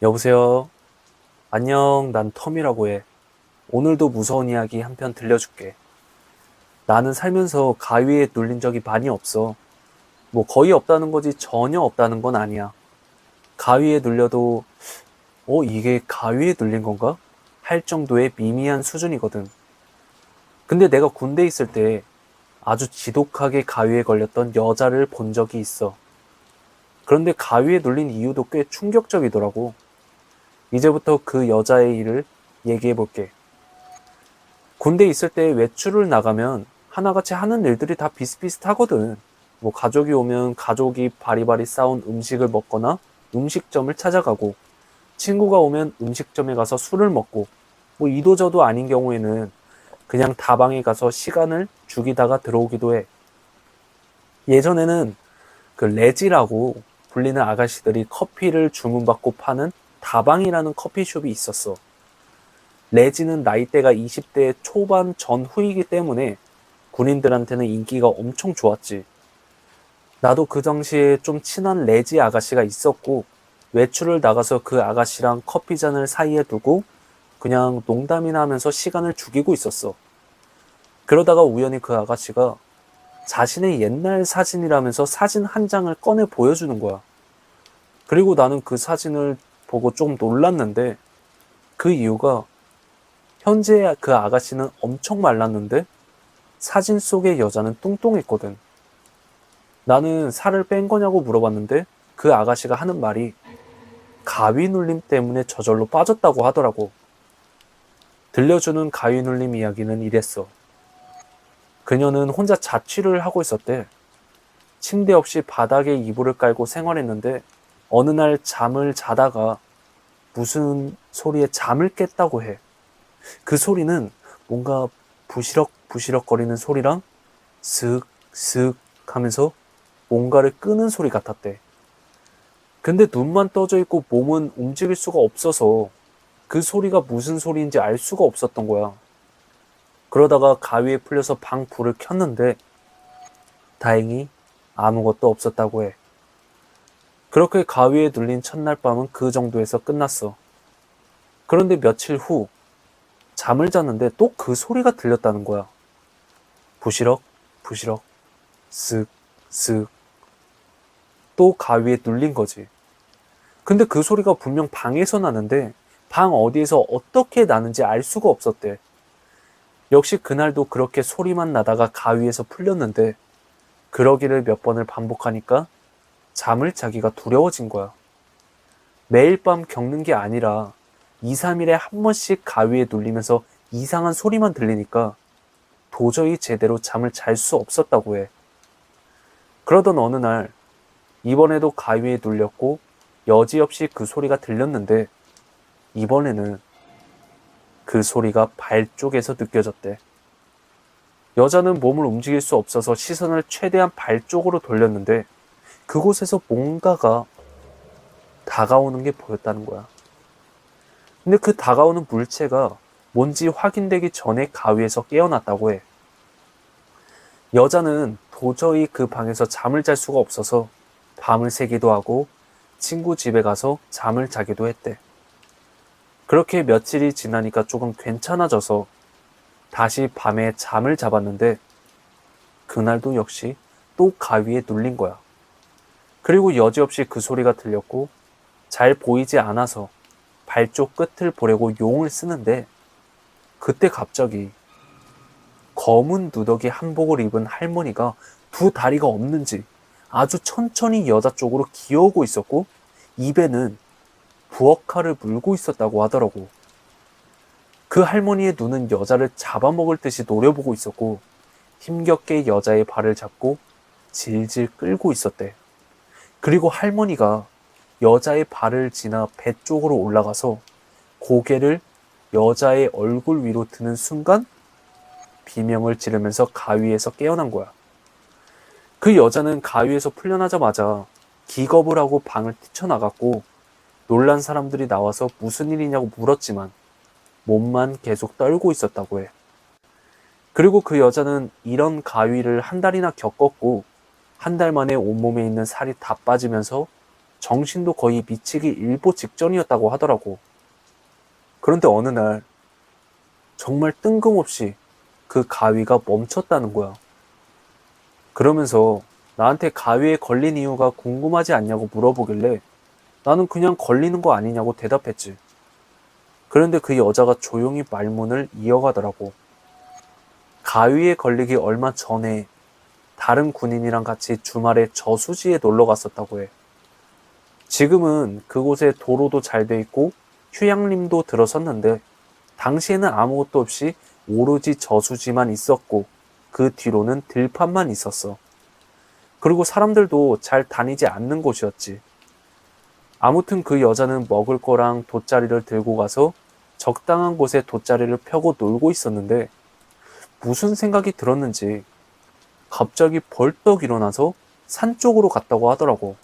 여보세요? 안녕, 난 텀이라고 해. 오늘도 무서운 이야기 한 편 들려줄게. 나는 살면서 가위에 눌린 적이 많이 없어. 뭐 거의 없다는 거지 전혀 없다는 건 아니야. 가위에 눌려도, 이게 가위에 눌린 건가? 할 정도의 미미한 수준이거든. 근데 내가 군대에 있을 때 아주 지독하게 가위에 걸렸던 여자를 본 적이 있어. 그런데 가위에 눌린 이유도 꽤 충격적이더라고. 이제부터 그 여자의 일을 얘기해 볼게. 군대에 있을 때 외출을 나가면 하나같이 하는 일들이 다 비슷비슷하거든. 뭐 가족이 오면 가족이 바리바리 싸운 음식을 먹거나 음식점을 찾아가고, 친구가 오면 음식점에 가서 술을 먹고, 뭐 이도저도 아닌 경우에는 그냥 다방에 가서 시간을 죽이다가 들어오기도 해. 예전에는 그 레지라고 불리는 아가씨들이 커피를 주문받고 파는 다방이라는 커피숍이 있었어. 레지는 나이대가 20대 초반 전후이기 때문에 군인들한테는 인기가 엄청 좋았지. 나도 그 당시에 좀 친한 레지 아가씨가 있었고, 외출을 나가서 그 아가씨랑 커피잔을 사이에 두고 그냥 농담이나 하면서 시간을 죽이고 있었어. 그러다가 우연히 그 아가씨가 자신의 옛날 사진이라면서 사진 한 장을 꺼내 보여주는 거야. 그리고 나는 그 사진을 보고 좀 놀랐는데, 그 이유가 현재 그 아가씨는 엄청 말랐는데 사진 속의 여자는 뚱뚱했거든. 나는 살을 뺀 거냐고 물어봤는데 그 아가씨가 하는 말이 가위 눌림 때문에 저절로 빠졌다고 하더라고. 들려주는 가위 눌림 이야기는 이랬어. 그녀는 혼자 자취를 하고 있었대. 침대 없이 바닥에 이불을 깔고 생활했는데 어느 날 잠을 자다가 무슨 소리에 잠을 깼다고 해. 그 소리는 뭔가 부시럭부시럭 거리는 소리랑 슥슥 하면서 뭔가를 끄는 소리 같았대. 근데 눈만 떠져 있고 몸은 움직일 수가 없어서 그 소리가 무슨 소리인지 알 수가 없었던 거야. 그러다가 가위에 풀려서 방 불을 켰는데 다행히 아무것도 없었다고 해. 그렇게 가위에 눌린 첫날 밤은 그 정도에서 끝났어. 그런데 며칠 후 잠을 잤는데 또 그 소리가 들렸다는 거야. 부시럭 부시럭 쓱 쓱. 또 가위에 눌린 거지. 근데 그 소리가 분명 방에서 나는데 방 어디에서 어떻게 나는지 알 수가 없었대. 역시 그날도 그렇게 소리만 나다가 가위에서 풀렸는데 그러기를 몇 번을 반복하니까 잠을 자기가 두려워진 거야. 매일 밤 겪는 게 아니라 2, 3일에 한 번씩 가위에 눌리면서 이상한 소리만 들리니까 도저히 제대로 잠을 잘 수 없었다고 해. 그러던 어느 날 이번에도 가위에 눌렸고 여지없이 그 소리가 들렸는데 이번에는 그 소리가 발 쪽에서 느껴졌대. 여자는 몸을 움직일 수 없어서 시선을 최대한 발 쪽으로 돌렸는데 그곳에서 뭔가가 다가오는 게 보였다는 거야. 근데 그 다가오는 물체가 뭔지 확인되기 전에 가위에서 깨어났다고 해. 여자는 도저히 그 방에서 잠을 잘 수가 없어서 밤을 새기도 하고 친구 집에 가서 잠을 자기도 했대. 그렇게 며칠이 지나니까 조금 괜찮아져서 다시 밤에 잠을 잡았는데 그날도 역시 또 가위에 눌린 거야. 그리고 여지없이 그 소리가 들렸고 잘 보이지 않아서 발쪽 끝을 보려고 용을 쓰는데 그때 갑자기 검은 누더기 한복을 입은 할머니가 두 다리가 없는지 아주 천천히 여자 쪽으로 기어오고 있었고 입에는 부엌칼을 물고 있었다고 하더라고. 그 할머니의 눈은 여자를 잡아먹을 듯이 노려보고 있었고 힘겹게 여자의 발을 잡고 질질 끌고 있었대. 그리고 할머니가 여자의 발을 지나 배 쪽으로 올라가서 고개를 여자의 얼굴 위로 드는 순간 비명을 지르면서 가위에서 깨어난 거야. 그 여자는 가위에서 풀려나자마자 기겁을 하고 방을 뛰쳐나갔고 놀란 사람들이 나와서 무슨 일이냐고 물었지만 몸만 계속 떨고 있었다고 해. 그리고 그 여자는 이런 가위를 한 달이나 겪었고 한 달 만에 온몸에 있는 살이 다 빠지면서 정신도 거의 미치기 일보 직전이었다고 하더라고. 그런데 어느 날 정말 뜬금없이 그 가위가 멈췄다는 거야. 그러면서 나한테 가위에 걸린 이유가 궁금하지 않냐고 물어보길래 나는 그냥 걸리는 거 아니냐고 대답했지. 그런데 그 여자가 조용히 말문을 이어가더라고. 가위에 걸리기 얼마 전에 다른 군인이랑 같이 주말에 저수지에 놀러 갔었다고 해. 지금은 그곳에 도로도 잘 돼 있고 휴양림도 들어섰는데 당시에는 아무것도 없이 오로지 저수지만 있었고 그 뒤로는 들판만 있었어. 그리고 사람들도 잘 다니지 않는 곳이었지. 아무튼 그 여자는 먹을 거랑 돗자리를 들고 가서 적당한 곳에 돗자리를 펴고 놀고 있었는데 무슨 생각이 들었는지 갑자기 벌떡 일어나서 산 쪽으로 갔다고 하더라고.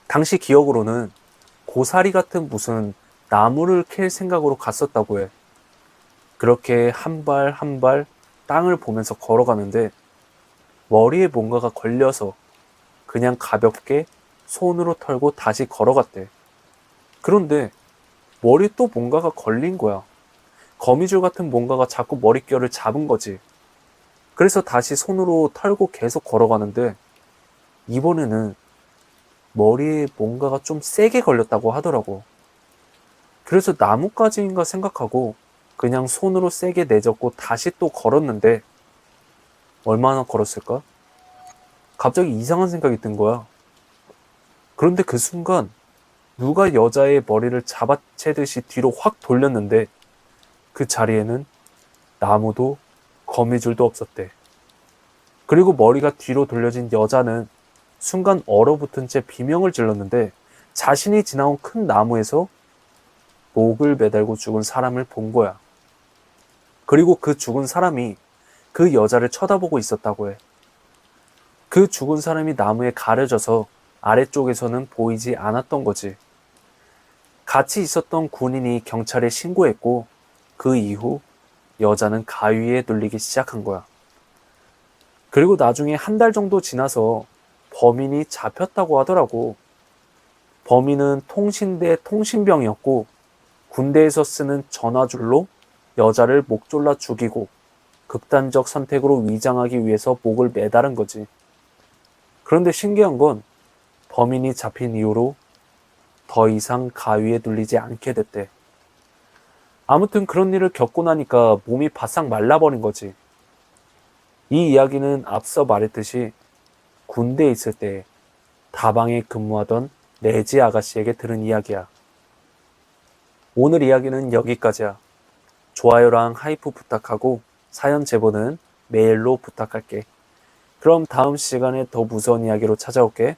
당시 기억으로는 고사리 같은 무슨 나무를 캘 생각으로 갔었다고 해. 그렇게 한 발 한 발 땅을 보면서 걸어가는데 머리에 뭔가가 걸려서 그냥 가볍게 손으로 털고 다시 걸어갔대. 그런데 머리에 또 뭔가가 걸린 거야. 거미줄 같은 뭔가가 자꾸 머릿결을 잡은 거지. 그래서 다시 손으로 털고 계속 걸어가는데 이번에는 머리에 뭔가가 좀 세게 걸렸다고 하더라고. 그래서 나뭇가지인가 생각하고 그냥 손으로 세게 내젓고 다시 또 걸었는데 얼마나 걸었을까? 갑자기 이상한 생각이 든 거야. 그런데 그 순간 누가 여자의 머리를 잡아채듯이 뒤로 확 돌렸는데 그 자리에는 나무도 거미줄도 없었대. 그리고 머리가 뒤로 돌려진 여자는 순간 얼어붙은 채 비명을 질렀는데 자신이 지나온 큰 나무에서 목을 매달고 죽은 사람을 본 거야. 그리고 그 죽은 사람이 그 여자를 쳐다보고 있었다고 해. 그 죽은 사람이 나무에 가려져서 아래쪽에서는 보이지 않았던 거지. 같이 있었던 군인이 경찰에 신고했고 그 이후 여자는 가위에 눌리기 시작한 거야. 그리고 나중에 한 달 정도 지나서 범인이 잡혔다고 하더라고. 범인은 통신대 통신병이었고 군대에서 쓰는 전화줄로 여자를 목 졸라 죽이고 극단적 선택으로 위장하기 위해서 목을 매다른 거지. 그런데 신기한 건 범인이 잡힌 이후로 더 이상 가위에 눌리지 않게 됐대. 아무튼 그런 일을 겪고 나니까 몸이 바싹 말라버린 거지. 이 이야기는 앞서 말했듯이 군대에 있을 때 다방에 근무하던 내지 아가씨에게 들은 이야기야. 오늘 이야기는 여기까지야. 좋아요랑 하이프 부탁하고 사연 제보는 메일로 부탁할게. 그럼 다음 시간에 더 무서운 이야기로 찾아올게.